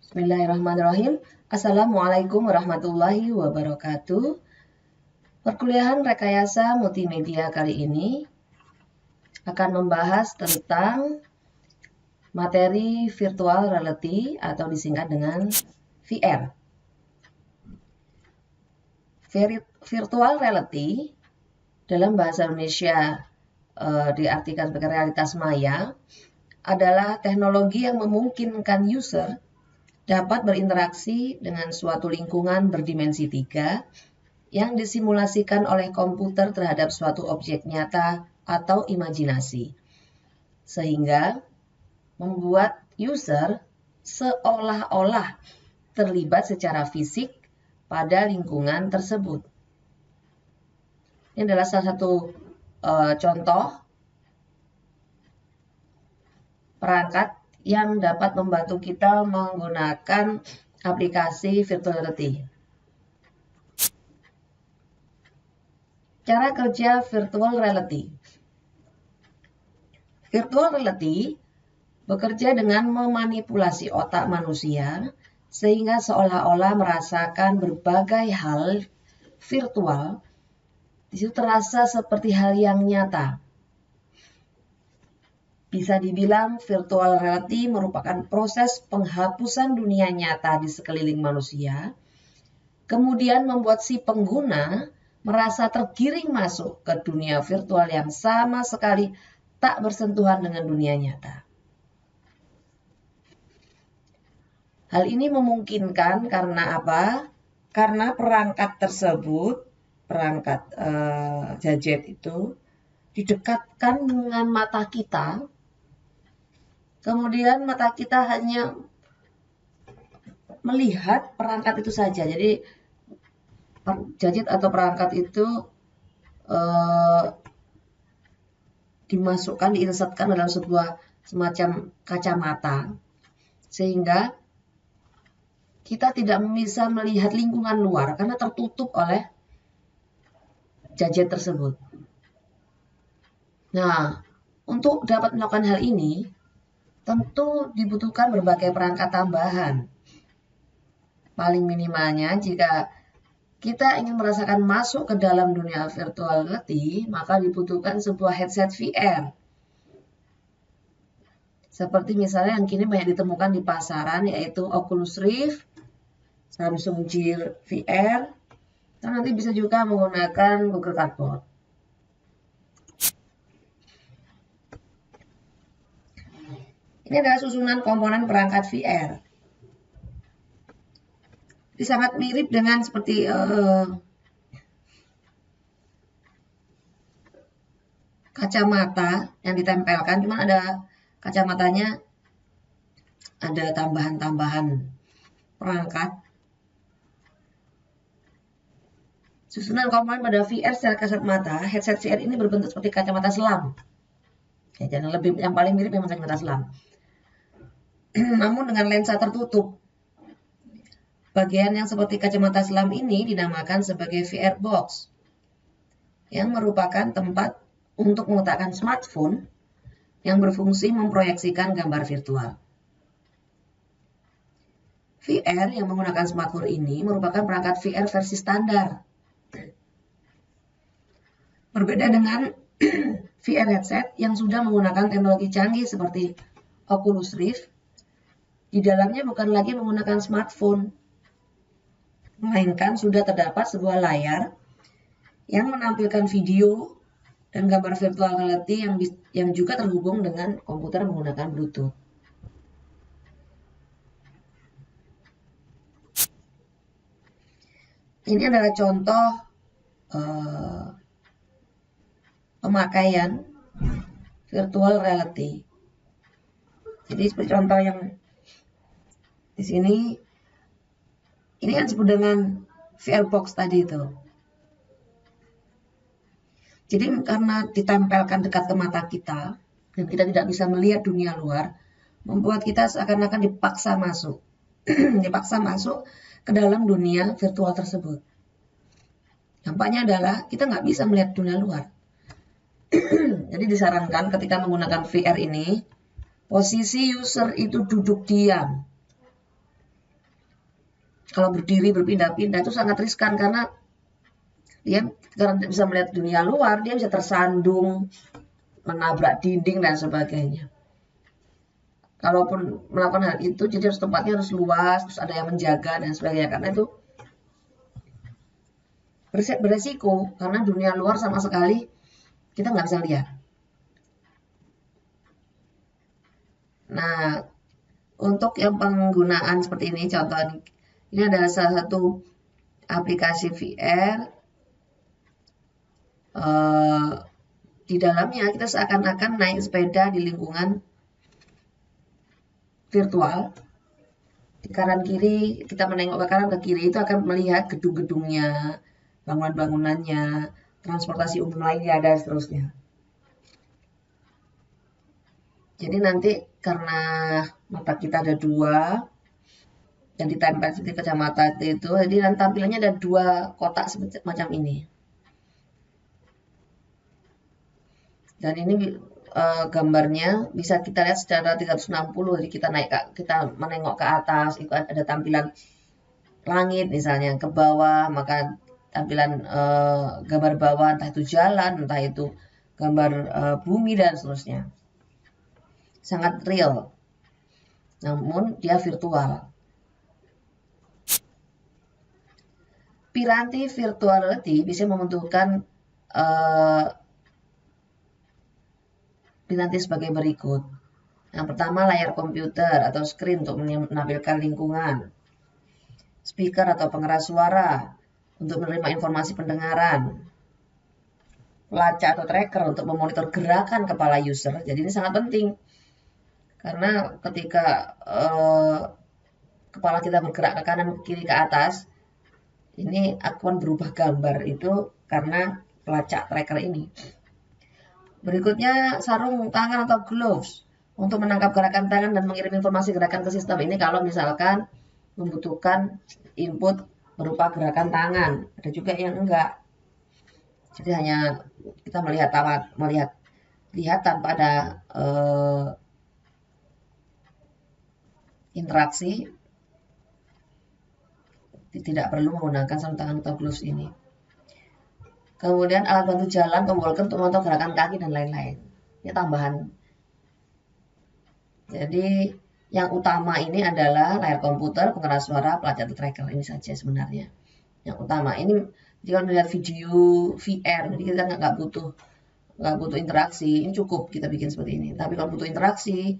Bismillahirrahmanirrahim. Assalamualaikum warahmatullahi wabarakatuh. Perkuliahan rekayasa multimedia kali ini akan membahas tentang materi virtual reality atau disingkat dengan VR. Virtual reality dalam bahasa Indonesia diartikan sebagai realitas maya adalah teknologi yang memungkinkan user dapat berinteraksi dengan suatu lingkungan berdimensi 3 yang disimulasikan oleh komputer terhadap suatu objek nyata atau imajinasi, sehingga membuat user seolah-olah terlibat secara fisik pada lingkungan tersebut. Ini adalah salah satu contoh perangkat yang dapat membantu kita menggunakan aplikasi virtual reality. Cara kerja virtual reality. Virtual reality bekerja dengan memanipulasi otak manusia sehingga seolah-olah merasakan berbagai hal virtual di situ terasa seperti hal yang nyata. Bisa dibilang virtual reality merupakan proses penghapusan dunia nyata di sekeliling manusia, kemudian membuat si pengguna merasa tergiring masuk ke dunia virtual yang sama sekali tak bersentuhan dengan dunia nyata. Hal ini memungkinkan karena apa? Karena perangkat tersebut, perangkat gadget itu didekatkan dengan mata kita. Kemudian mata kita hanya melihat perangkat itu saja. Jadi gadget atau perangkat itu diinsertkan dalam sebuah semacam kacamata, sehingga kita tidak bisa melihat lingkungan luar karena tertutup oleh gadget tersebut. Nah, untuk dapat melakukan hal ini, tentu dibutuhkan berbagai perangkat tambahan. Paling minimalnya jika kita ingin merasakan masuk ke dalam dunia virtual reality, maka dibutuhkan sebuah headset VR. Seperti misalnya yang kini banyak ditemukan di pasaran, yaitu Oculus Rift, Samsung Gear VR, dan nanti bisa juga menggunakan Google Cardboard. Ini adalah susunan komponen perangkat VR. Ini sangat mirip dengan seperti kacamata yang ditempelkan, cuma ada kacamatanya, ada tambahan-tambahan perangkat. Susunan komponen pada VR secara kasat mata, headset VR ini berbentuk seperti kacamata selam. Ya, yang paling mirip memang kacamata selam. Namun dengan lensa tertutup. Bagian yang seperti kacamata selam ini dinamakan sebagai VR box, yang merupakan tempat untuk meletakkan smartphone yang berfungsi memproyeksikan gambar virtual. VR yang menggunakan smartphone ini merupakan perangkat VR versi standar. Berbeda dengan VR headset yang sudah menggunakan teknologi canggih seperti Oculus Rift, di dalamnya bukan lagi menggunakan smartphone, melainkan sudah terdapat sebuah layar yang menampilkan video dan gambar virtual reality yang juga terhubung dengan komputer menggunakan Bluetooth. Ini adalah contoh pemakaian virtual reality. Jadi seperti contoh yang di sini, ini yang disebut dengan VR box tadi itu. Jadi karena ditempelkan dekat ke mata kita dan kita tidak bisa melihat dunia luar, membuat kita seakan-akan dipaksa masuk, dipaksa masuk ke dalam dunia virtual tersebut. Dampaknya adalah kita nggak bisa melihat dunia luar. Jadi disarankan ketika menggunakan VR ini, posisi user itu duduk diam. Kalau berdiri berpindah-pindah itu sangat riskan karena dia bisa melihat dunia luar, dia bisa tersandung, menabrak dinding dan sebagainya. Kalaupun melakukan hal itu, jadi harus tempatnya harus luas, terus ada yang menjaga dan sebagainya, karena itu beresiko, karena dunia luar sama sekali kita nggak bisa lihat. Nah, untuk yang penggunaan seperti ini, contoh ini adalah salah satu aplikasi VR. Di dalamnya kita seakan-akan naik sepeda di lingkungan virtual. Di kanan kiri, kita menengok ke kanan ke kiri, itu akan melihat gedung-gedungnya, bangunan-bangunannya, transportasi umum lainnya, dan seterusnya. Jadi nanti karena mata kita ada dua, yang ditempel di kacamata itu, jadi nanti tampilannya ada dua kotak semacam ini. Dan ini gambarnya bisa kita lihat secara 360, jadi kita menengok ke atas, itu ada tampilan langit misalnya, ke bawah, maka tampilan gambar bawah, entah itu jalan, entah itu gambar bumi, dan seterusnya. Sangat real, namun dia virtual. Piranti virtual reality bisa membentukkan piranti sebagai berikut. Yang pertama, layar komputer atau screen untuk menampilkan lingkungan. Speaker atau pengeras suara untuk menerima informasi pendengaran. Pelacak atau tracker untuk memonitor gerakan kepala user. Jadi ini sangat penting. Karena ketika kepala kita bergerak ke kanan, ke kiri, ke atas, ini akan berubah gambar itu karena pelacak tracker ini. Berikutnya, sarung tangan atau gloves untuk menangkap gerakan tangan dan mengirim informasi gerakan ke sistem. Ini kalau misalkan membutuhkan input berupa gerakan tangan. Ada juga yang enggak. Jadi hanya kita melihat tanpa ada interaksi. Tidak perlu menggunakan sarung tangan atau gloves ini. Kemudian alat bantu jalan, pembolken untuk memantau gerakan kaki dan lain-lain. Ini tambahan. Jadi yang utama ini adalah layar komputer, pengeras suara, pelacak tracker. Ini saja sebenarnya yang utama. Ini jika melihat video VR, jadi kita nggak butuh interaksi. Ini cukup kita bikin seperti ini. Tapi kalau butuh interaksi,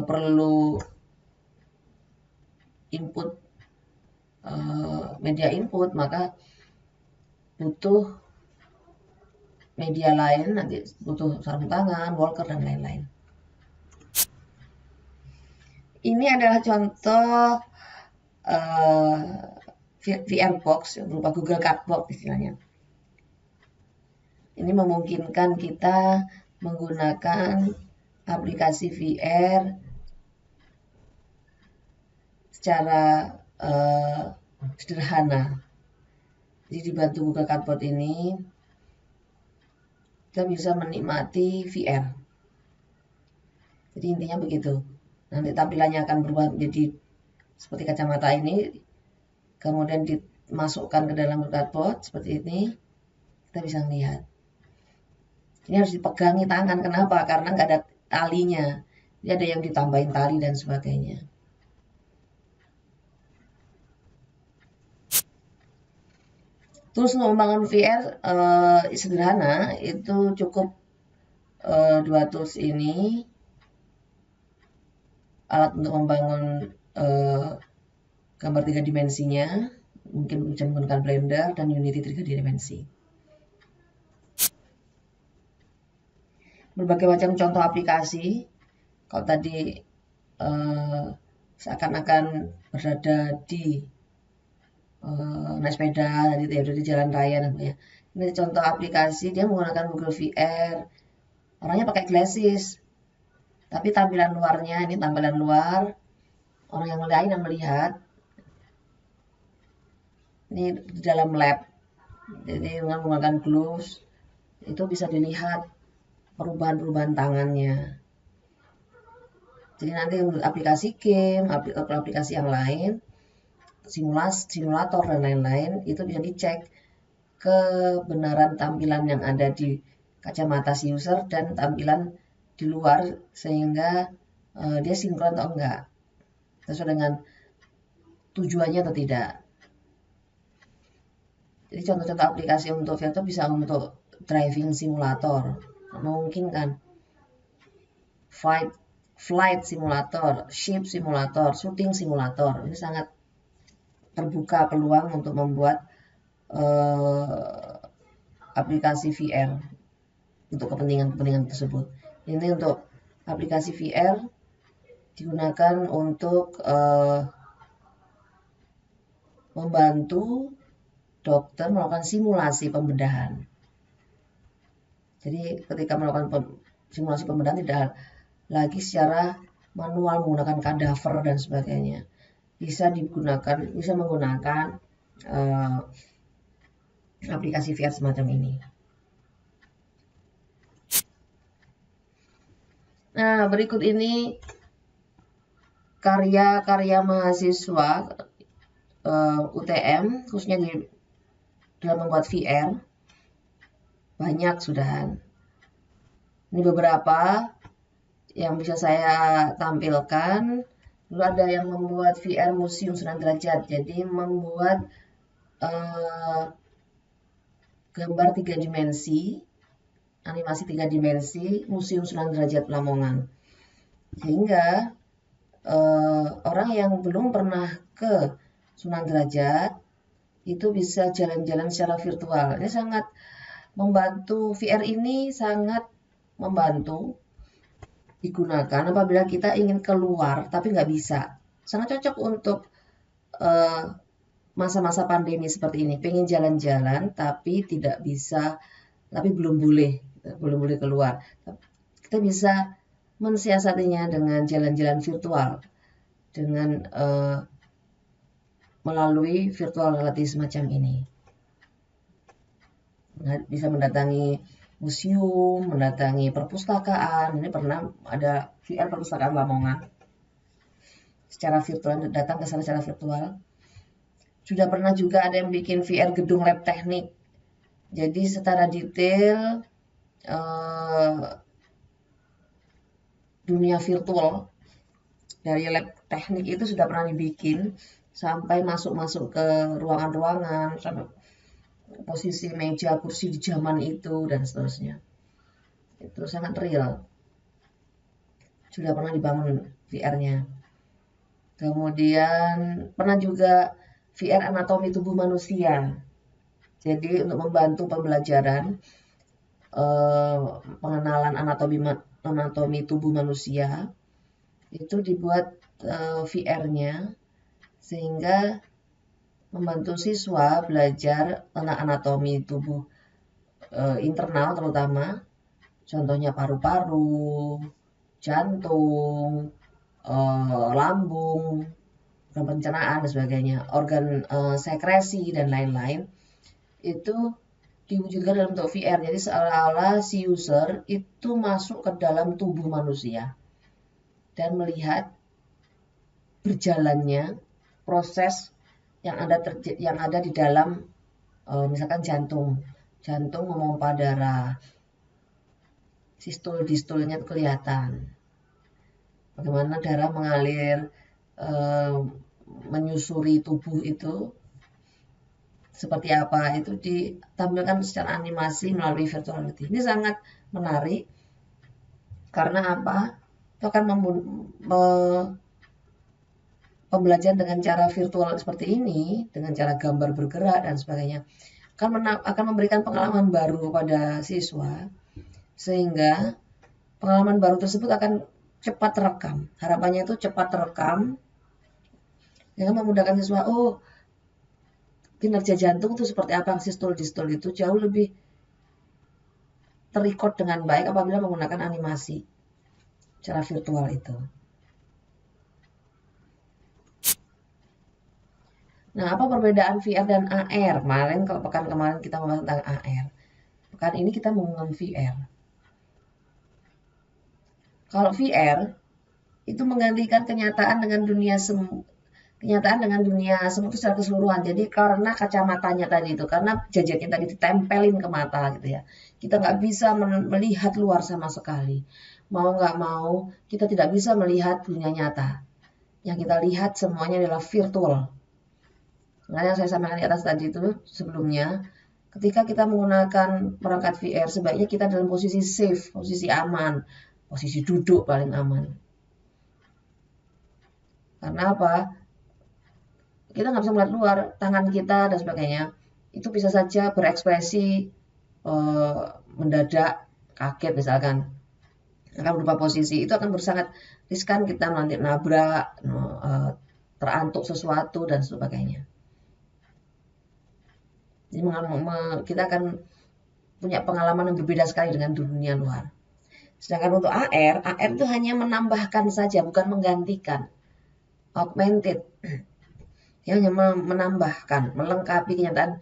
perlu input media input, maka butuh media lain, nanti butuh sarung tangan, walker, dan lain-lain. Ini adalah contoh VR box berupa Google Cardboard istilahnya. Ini memungkinkan kita menggunakan aplikasi VR secara sederhana. Jadi dibantu Google Cardboard ini, kita bisa menikmati VR. Jadi intinya begitu. Nanti tampilannya akan berubah menjadi seperti kacamata ini, kemudian dimasukkan ke dalam Google Cardboard seperti ini, kita bisa melihat. Ini harus dipegangi tangan, kenapa? Karena nggak ada talinya. Jadi ada yang ditambahin tali dan sebagainya. Terus untuk membangun VR sederhana, itu cukup dua tools ini, alat untuk membangun gambar 3 dimensinya, mungkin bisa menggunakan Blender dan Unity 3 dimensi. Berbagai macam contoh aplikasi, kalau tadi seakan-akan berada di naik sepeda, gitu ya, di jalan raya namanya. Ini contoh aplikasi, dia menggunakan Google VR, orangnya pakai glasses, tapi tampilan luarnya, ini tampilan luar, orang yang lain yang melihat, ini di dalam lab, jadi dengan menggunakan gloves, itu bisa dilihat perubahan-perubahan tangannya. Jadi nanti untuk aplikasi game, aplikasi yang lain, simulator dan lain-lain, itu bisa dicek kebenaran tampilan yang ada di kacamata si user dan tampilan di luar, sehingga dia sinkron atau enggak, sesuai dengan tujuannya atau tidak. Jadi contoh-contoh aplikasi untuk VR itu bisa untuk driving simulator, memungkinkan flight simulator, ship simulator, shooting simulator. Ini sangat terbuka peluang untuk membuat aplikasi VR untuk kepentingan tersebut. Ini untuk aplikasi VR digunakan untuk membantu dokter melakukan simulasi pembedahan. Jadi ketika melakukan simulasi pembedahan tidak lagi secara manual menggunakan kadaver dan sebagainya. Bisa menggunakan aplikasi VR semacam ini. Nah, berikut ini karya-karya mahasiswa UTM, khususnya dalam membuat VR. Banyak sudahan. Ini beberapa yang bisa saya tampilkan. Dulu ada yang membuat VR Museum 9 Derajat. Jadi membuat gambar 3 dimensi, animasi 3 dimensi, Museum 9 Derajat Lamongan. Sehingga orang yang belum pernah ke 9 Derajat itu bisa jalan-jalan secara virtual. Ini sangat membantu, VR ini sangat membantu digunakan apabila kita ingin keluar tapi nggak bisa. Sangat cocok untuk masa-masa pandemi seperti ini. Pengen jalan-jalan tapi tidak bisa, tapi belum boleh keluar. Kita bisa mensiasatinya dengan jalan-jalan virtual, dengan melalui virtual reality semacam ini. Bisa mendatangi museum, mendatangi perpustakaan. Ini pernah ada VR perpustakaan Lamongan secara virtual, datang ke sana secara virtual. Sudah pernah juga ada yang bikin VR gedung lab teknik. Jadi secara detail dunia virtual dari lab teknik itu sudah pernah dibikin sampai masuk ke ruangan-ruangan, sampai posisi meja, kursi di zaman itu dan seterusnya. Itu sangat real. Sudah pernah dibangun VR-nya. Kemudian pernah juga VR anatomi tubuh manusia. Jadi untuk membantu pembelajaran pengenalan anatomi tubuh manusia, itu dibuat VR-nya sehingga membantu siswa belajar tentang anatomi tubuh internal terutama, contohnya paru-paru, jantung, lambung, organ pencernaan dan sebagainya, organ sekresi dan lain-lain, itu diwujudkan dalam bentuk VR. Jadi seolah-olah si user itu masuk ke dalam tubuh manusia dan melihat berjalannya proses yang ada di dalam misalkan jantung memompa darah, sistol-distolnya kelihatan, bagaimana darah mengalir menyusuri tubuh itu seperti apa, itu ditampilkan secara animasi melalui virtual reality. Ini sangat menarik karena apa? Itu akan pembelajaran dengan cara virtual seperti ini, dengan cara gambar bergerak dan sebagainya, akan memberikan pengalaman baru kepada siswa, sehingga pengalaman baru tersebut akan cepat terekam. Harapannya itu cepat terekam, dengan memudahkan siswa, kinerja jantung itu seperti apa, sistol-distol itu jauh lebih terrecord dengan baik apabila menggunakan animasi secara virtual itu. Nah, apa perbedaan VR dan AR? Pekan kemarin kita membahas tentang AR. Pekan ini kita menggunakan VR. Kalau VR itu menggantikan kenyataan dengan kenyataan dengan dunia semu itu secara keseluruhan. Jadi karena kacamatanya tadi itu, karena jajetnya tadi ditempelin ke mata gitu ya, kita nggak bisa melihat luar sama sekali. Mau nggak mau, kita tidak bisa melihat dunia nyata. Yang kita lihat semuanya adalah virtual. Nah, yang saya sampaikan di atas tadi itu sebelumnya, ketika kita menggunakan perangkat VR, sebaiknya kita dalam posisi safe, posisi aman, posisi duduk paling aman. Karena apa? Kita nggak bisa melihat luar, tangan kita dan sebagainya. Itu bisa saja berekspresi mendadak, kaget misalkan. Akan berupa posisi, itu akan sangat riskan kita nanti nabrak, terantuk sesuatu dan sebagainya. Jadi kita akan punya pengalaman yang berbeda sekali dengan dunia luar. Sedangkan untuk AR itu hanya menambahkan saja, bukan menggantikan. Augmented, dia hanya menambahkan, melengkapi kenyataan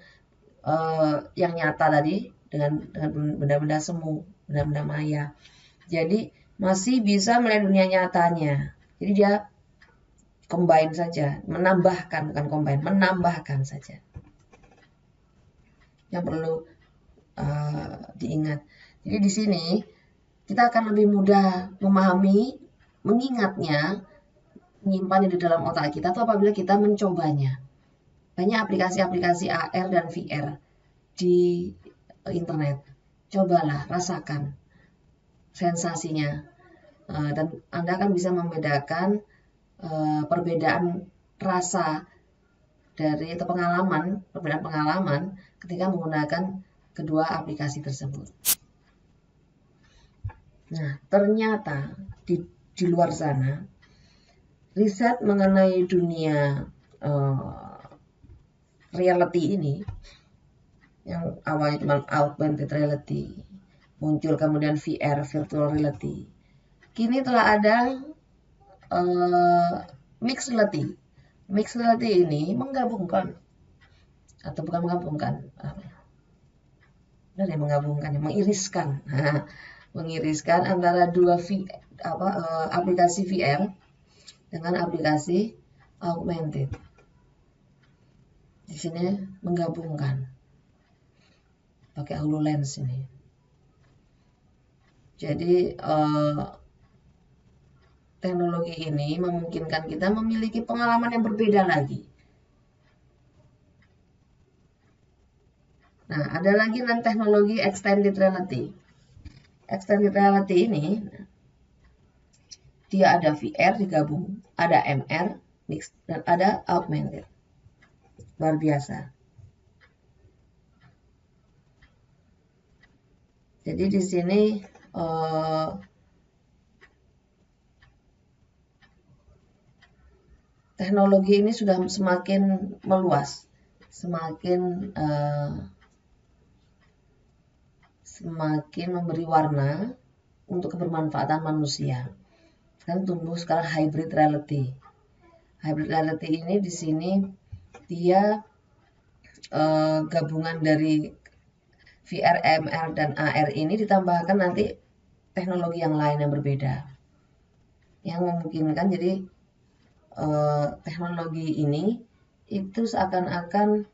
yang nyata tadi dengan benda-benda semu, benda-benda maya. Jadi masih bisa melihat dunia nyatanya. Jadi dia combine saja, menambahkan, bukan combine, menambahkan saja. Yang perlu diingat. Jadi di sini kita akan lebih mudah memahami, mengingatnya, menyimpannya di dalam otak kita atau apabila kita mencobanya. Banyak aplikasi-aplikasi AR dan VR di internet. Cobalah, rasakan sensasinya. Dan Anda akan bisa membedakan perbedaan rasa dari atau perbedaan pengalaman ketika menggunakan kedua aplikasi tersebut. Nah, ternyata di luar sana riset mengenai dunia reality ini yang awalnya cuma augmented reality, muncul kemudian VR, virtual reality. Kini telah ada mixed reality. Mixed reality ini menggabungkan atau bukan menggabungkan, mengiriskan, mengiriskan antara dua aplikasi VR dengan aplikasi augmented. Di sini menggabungkan pakai HoloLens ini. Jadi teknologi ini memungkinkan kita memiliki pengalaman yang berbeda lagi. Nah, ada lagi teknologi extended reality. Extended reality ini dia ada VR digabung, ada MR, mixed, dan ada augmented. Luar biasa. Jadi di sini teknologi ini sudah semakin meluas, semakin memberi warna untuk kebermanfaatan manusia. Sekarang tumbuh hybrid reality. Hybrid reality ini di sini dia gabungan dari VR, MR, dan AR ini ditambahkan nanti teknologi yang lain yang berbeda. Yang memungkinkan jadi teknologi ini itu seakan-akan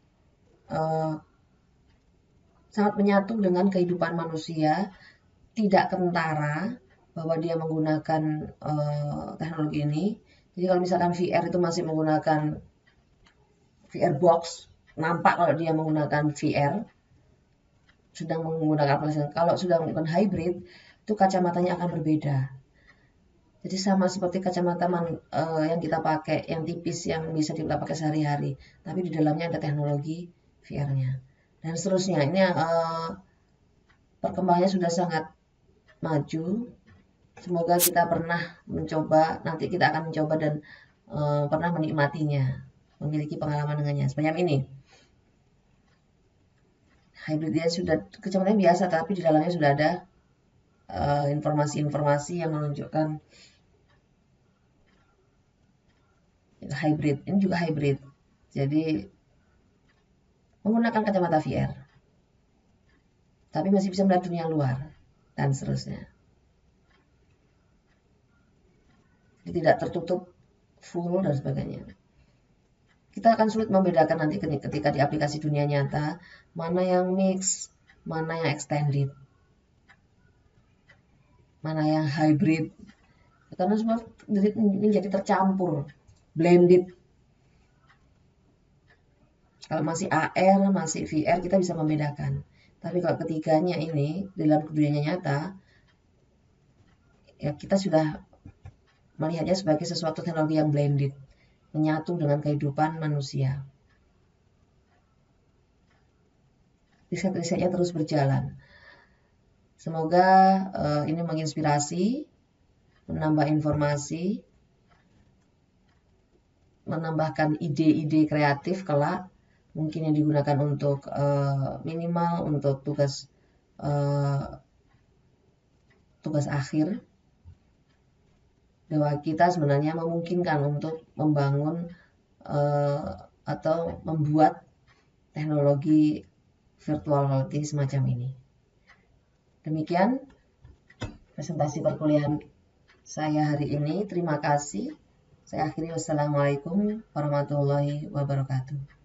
sangat menyatu dengan kehidupan manusia, tidak kentara bahwa dia menggunakan teknologi ini. Jadi kalau misalkan VR itu masih menggunakan VR box, nampak kalau dia menggunakan VR, sedang menggunakan aplikasi. Kalau sudah menggunakan hybrid, itu kacamatanya akan berbeda. Jadi sama seperti kacamata yang kita pakai, yang tipis, yang bisa kita pakai sehari-hari. Tapi di dalamnya ada teknologi VR-nya. Dan seterusnya, ini perkembangannya sudah sangat maju. Semoga kita pernah mencoba, nanti kita akan mencoba dan pernah menikmatinya, memiliki pengalaman dengannya. Sepanjang ini. Hybridnya sudah kecapatannya biasa, tapi di dalamnya sudah ada informasi-informasi yang menunjukkan hybrid. Ini juga hybrid. Jadi menggunakan kacamata VR. Tapi masih bisa melihat dunia luar dan seterusnya. Jadi tidak tertutup full dan sebagainya. kita akan sulit membedakan nanti ketika di aplikasi dunia nyata, mana yang mix, mana yang extended, mana yang hybrid. Karena semua menjadi tercampur, blended. Kalau masih AR, masih VR, kita bisa membedakan. Tapi kalau ketiganya ini dalam dunia nyata, ya kita sudah melihatnya sebagai sesuatu teknologi yang blended, menyatu dengan kehidupan manusia. Riset-risetnya terus berjalan. Semoga ini menginspirasi, menambah informasi, menambahkan ide-ide kreatif kelak, mungkin yang digunakan untuk minimal untuk tugas akhir, bahwa kita sebenarnya memungkinkan untuk membangun atau membuat teknologi virtual reality semacam ini. Demikian presentasi perkuliahan saya hari ini. Terima kasih. Saya akhiri. Wassalamualaikum warahmatullahi wabarakatuh.